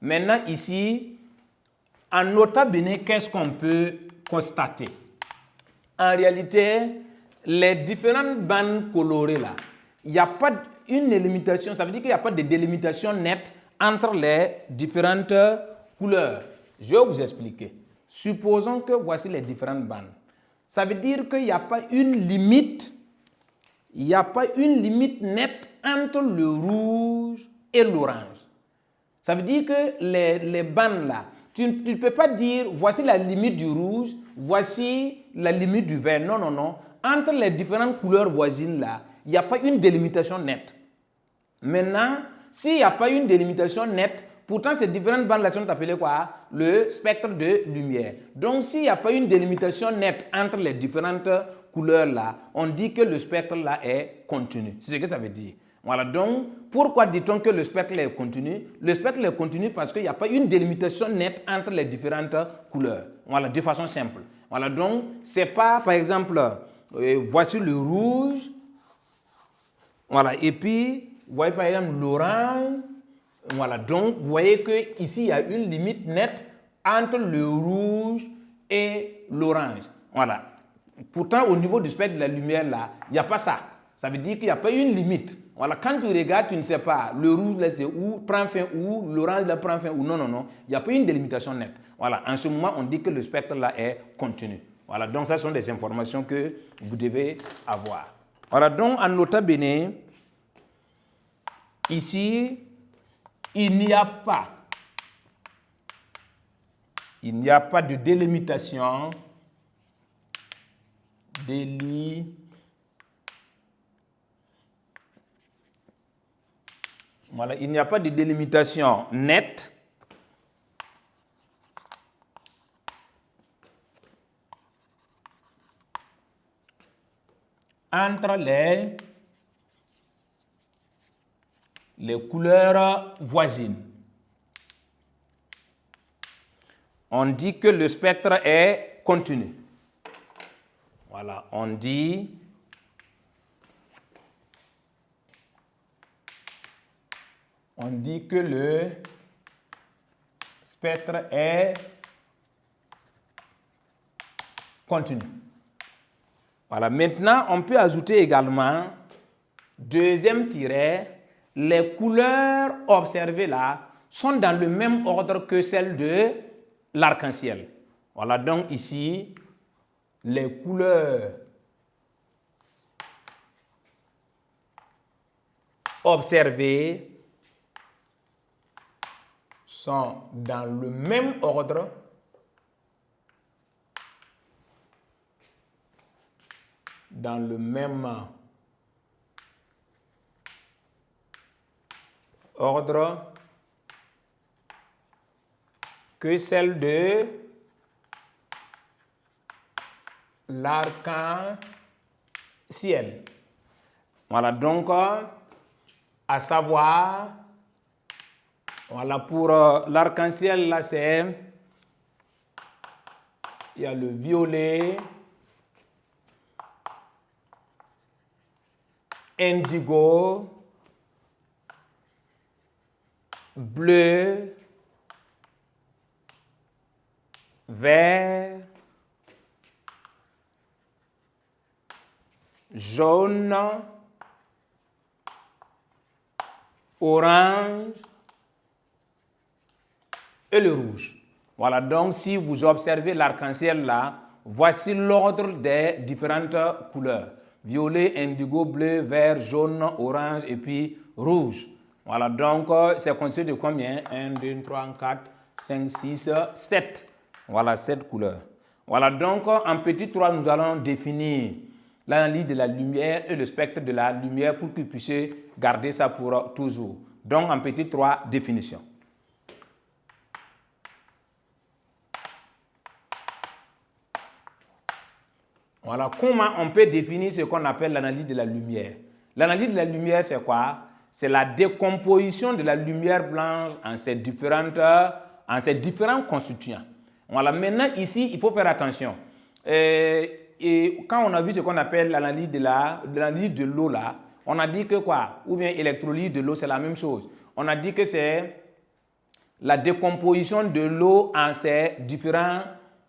Maintenant, ici, en nota bene, qu'est-ce qu'on peut constater? En réalité, les différentes bandes colorées là, il n'y a pas une délimitation, ça veut dire qu'il n'y a pas de délimitation nette entre les différentes couleurs. Je vais vous expliquer. Supposons que voici les différentes bandes. Ça veut dire qu'il n'y a pas une limite, nette entre le rouge et l'orange. Ça veut dire que les bandes là, tu ne peux pas dire voici la limite du rouge, voici la limite du vert. Non, non, non. Entre les différentes couleurs voisines là, il n'y a pas une délimitation nette. Maintenant, s'il n'y a pas une délimitation nette, pourtant ces différentes bandes là sont appelées quoi? Le spectre de lumière. Donc s'il n'y a pas une délimitation nette entre les différentes couleurs là, on dit que le spectre là est continu. C'est ce que ça veut dire. Voilà, donc pourquoi dit-on que le spectre est continu? Le spectre est continu parce qu'il n'y a pas une délimitation nette entre les différentes couleurs. Voilà, de façon simple. Voilà, donc c'est pas par exemple, voici le rouge, voilà, et puis vous voyez par exemple l'orange, voilà, donc vous voyez qu'ici il y a une limite nette entre le rouge et l'orange. Voilà. Pourtant, au niveau du spectre de la lumière là, il n'y a pas ça. Ça veut dire qu'il n'y a pas une limite. Voilà, quand tu regardes, tu ne sais pas, le rouge là c'est où, prend fin où, l'orange là prend fin où. Non, non, non. Il n'y a pas une délimitation nette. Voilà, en ce moment, on dit que le spectre là est continu. Voilà, donc ça sont des informations que vous devez avoir. Voilà, donc en nota bene, ici, il n'y a pas de délimitation. Voilà, il n'y a pas de délimitation nette entre les couleurs voisines. On dit que le spectre est continu. Voilà, on dit que le spectre est continu. Voilà, maintenant, on peut ajouter également, deuxième tiret, les couleurs observées là sont dans le même ordre que celles de l'arc-en-ciel. Voilà, donc ici, les couleurs observées sont dans le même ordre que celle de l'arc-en-ciel. Voilà, donc, à savoir, voilà, pour l'arc-en-ciel, là, c'est, il y a le violet, indigo, bleu, vert, jaune, orange et le rouge. Voilà, donc si vous observez l'arc-en-ciel là, voici l'ordre des différentes couleurs. Violet, indigo, bleu, vert, jaune, orange et puis rouge. Voilà, donc c'est constitué de combien? 1, 2, 3, 4, 5, 6, 7. Voilà, 7 couleurs. Voilà, donc en petit 3, nous allons définir l'analyse de la lumière et le spectre de la lumière pour que vous puissiez garder ça pour toujours. Donc en petit 3, définition. Voilà, comment on peut définir ce qu'on appelle l'analyse de la lumière? L'analyse de la lumière, c'est quoi? C'est la décomposition de la lumière blanche en ses différents constituants. Voilà, maintenant ici, il faut faire attention. Et quand on a vu ce qu'on appelle l'analyse de l'eau là, on a dit que quoi? Ou bien électrolyse de l'eau, c'est la même chose. On a dit que c'est la décomposition de l'eau en ses différents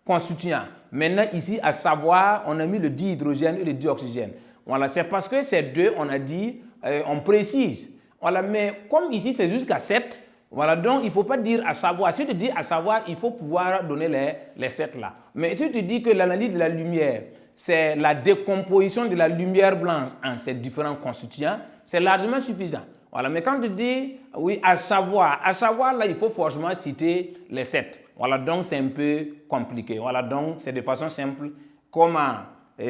constituants. Maintenant, ici, à savoir, on a mis le dihydrogène et le dioxygène. Voilà, c'est parce que ces deux, on a dit, on précise. Voilà, mais comme ici, c'est jusqu'à 7, voilà, donc il ne faut pas dire à savoir. Si tu dis à savoir, il faut pouvoir donner les 7 là. Mais si tu dis que l'analyse de la lumière, c'est la décomposition de la lumière blanche en ces différents constituants, c'est largement suffisant. Voilà, mais quand tu dis, oui, à savoir, là, il faut forcément citer les 7. Voilà, donc c'est un peu compliqué. Voilà, donc c'est de façon simple. Comment?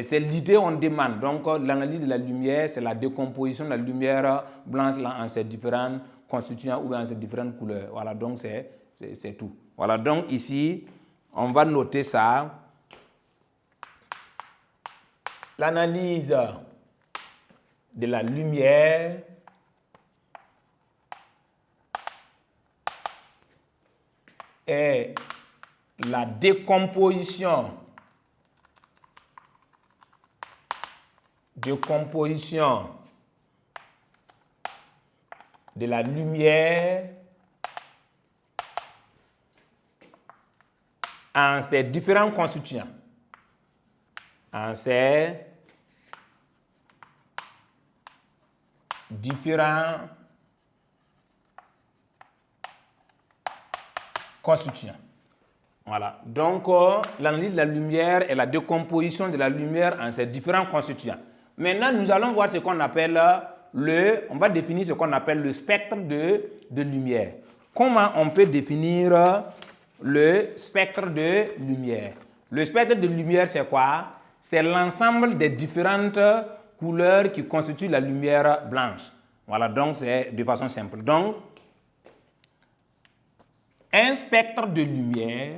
C'est l'idée on demande. Donc l'analyse de la lumière, c'est la décomposition de la lumière blanche là, en ses différents constituants ou en ses différentes couleurs. Voilà, donc c'est tout. Voilà, donc ici, on va noter ça. L'analyse de la lumière est la décomposition de la lumière en ses différents constituants. En ses différents constituants. Voilà. Donc, l'analyse de la lumière est la décomposition de la lumière en ses différents constituants. Maintenant, nous allons voir ce qu'on appelle on va définir ce qu'on appelle le spectre de lumière. Comment on peut définir le spectre de lumière? Le spectre de lumière, c'est quoi? C'est l'ensemble des différentes couleurs qui constituent la lumière blanche. Voilà, donc c'est de façon simple. Donc, un spectre de lumière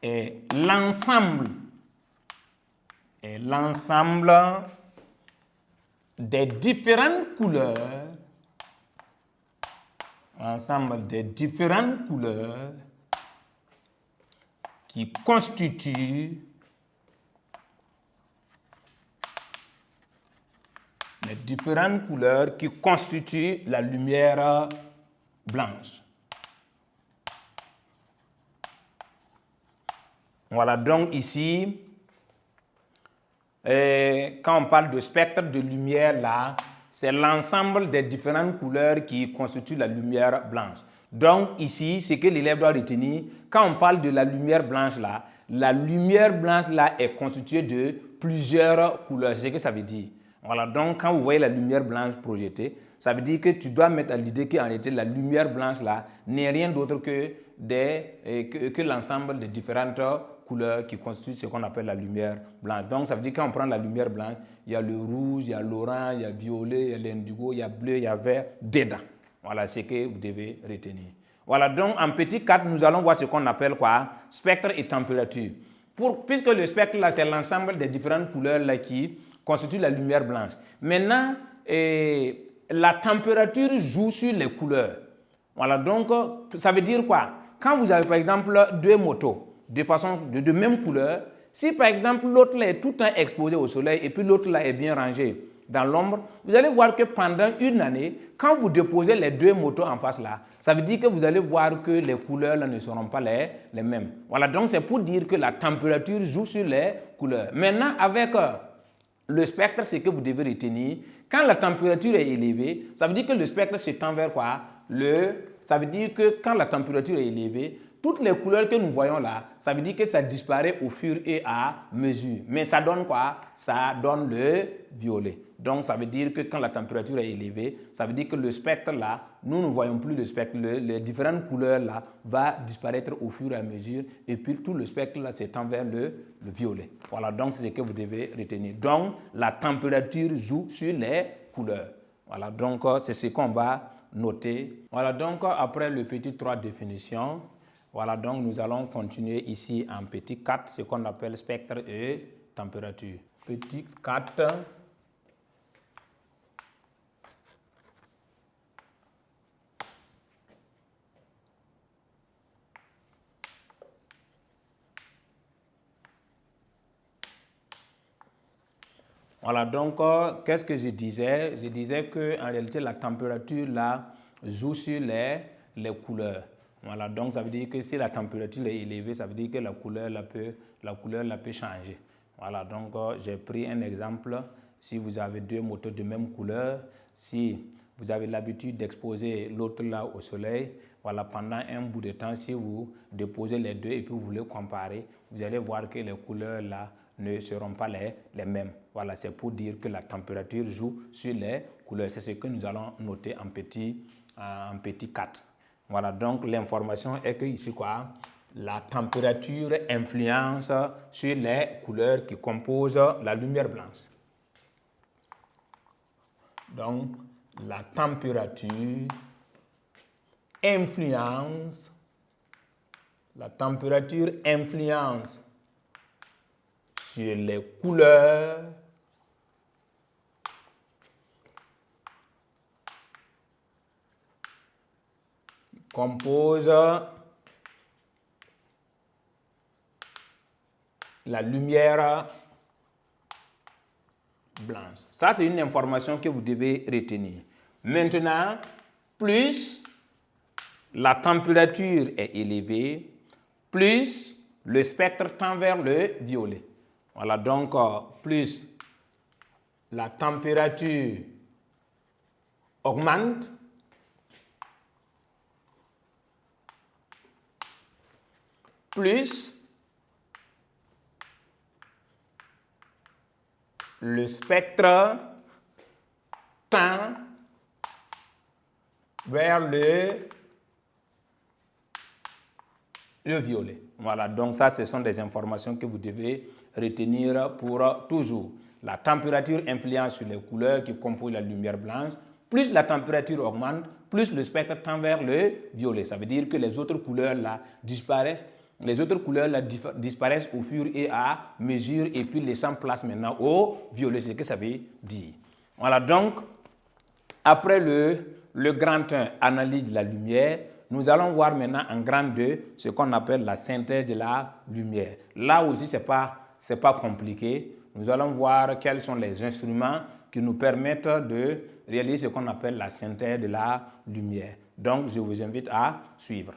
est l'ensemble des différentes couleurs, qui constituent la lumière blanche. Voilà, donc ici, quand on parle de spectre de lumière là, c'est l'ensemble des différentes couleurs qui constituent la lumière blanche. Donc ici, ce que l'élève doit retenir, quand on parle de la lumière blanche là, la lumière blanche là est constituée de plusieurs couleurs. C'est ce que ça veut dire. Voilà, donc quand vous voyez la lumière blanche projetée, ça veut dire que tu dois mettre à l'idée qu'en réalité la lumière blanche là n'est rien d'autre que l'ensemble des différentes couleurs qui constituent ce qu'on appelle la lumière blanche. Donc ça veut dire que quand on prend la lumière blanche, il y a le rouge, il y a l'orange, il y a le violet, il y a l'indigo, il y a bleu, il y a vert dedans. Voilà ce que vous devez retenir. Voilà, donc en petit 4, nous allons voir ce qu'on appelle quoi? Spectre et température. Puisque le spectre là, c'est l'ensemble des différentes couleurs là qui constituent la lumière blanche. Maintenant, la température joue sur les couleurs. Voilà, donc ça veut dire quoi? Quand vous avez par exemple deux motos de même couleur, si par exemple l'autre là est tout le temps exposé au soleil et puis l'autre là est bien rangé dans l'ombre, vous allez voir que pendant une année, quand vous déposez les deux motos en face là, ça veut dire que vous allez voir que les couleurs là ne seront pas les mêmes. Voilà, donc c'est pour dire que la température joue sur les couleurs. Maintenant, avec le spectre, c'est que vous devez retenir, quand la température est élevée, ça veut dire que le spectre se tend vers quoi? Ça veut dire que quand la température est élevée, toutes les couleurs que nous voyons là, ça veut dire que ça disparaît au fur et à mesure. Mais ça donne quoi? Ça donne le violet. Donc ça veut dire que quand la température est élevée, ça veut dire que le spectre là, nous ne voyons plus le spectre, les différentes couleurs là vont disparaître au fur et à mesure et puis tout le spectre là s'étend vers le violet. Voilà, donc c'est ce que vous devez retenir. Donc la température joue sur les couleurs. Voilà, donc c'est ce qu'on va noter. Voilà, donc après le petit 3 définition, voilà, donc nous allons continuer ici en petit 4, ce qu'on appelle spectre et température. Petit 4. Voilà, donc, qu'est-ce que je disais? Je disais qu'en réalité, la température, là, joue sur les couleurs. Voilà, donc ça veut dire que si la température est élevée, ça veut dire que la couleur, peut changer. Voilà, donc, j'ai pris un exemple. Si vous avez deux motos de même couleur, si vous avez l'habitude d'exposer l'autre là au soleil, voilà, pendant un bout de temps, si vous déposez les deux et puis vous voulez comparer, vous allez voir que les couleurs là ne seront pas les mêmes. Voilà, c'est pour dire que la température joue sur les couleurs. C'est ce que nous allons noter en petit 4. Voilà, donc l'information est que ici, quoi, la température influence sur les couleurs qui composent la lumière blanche. Donc, la température influence sur les couleurs qui composent la lumière blanche. Ça, c'est une information que vous devez retenir. Maintenant, plus la température est élevée, plus le spectre tend vers le violet. Voilà, donc, plus la température augmente, plus le spectre tend vers le violet. Voilà, donc ça, ce sont des informations que vous devez retenir pour toujours. La température influence sur les couleurs qui composent la lumière blanche. Plus la température augmente, plus le spectre tend vers le violet. Ça veut dire que les autres couleurs là disparaissent. Les autres couleurs là disparaissent au fur et à mesure et puis laissant place maintenant au violet. C'est ce que ça veut dire. Voilà, donc, après le grand 1, analyse de la lumière, nous allons voir maintenant en grand 2 ce qu'on appelle la synthèse de la lumière. Là aussi, ce n'est pas compliqué. Nous allons voir quels sont les instruments qui nous permettent de réaliser ce qu'on appelle la synthèse de la lumière. Donc, je vous invite à suivre.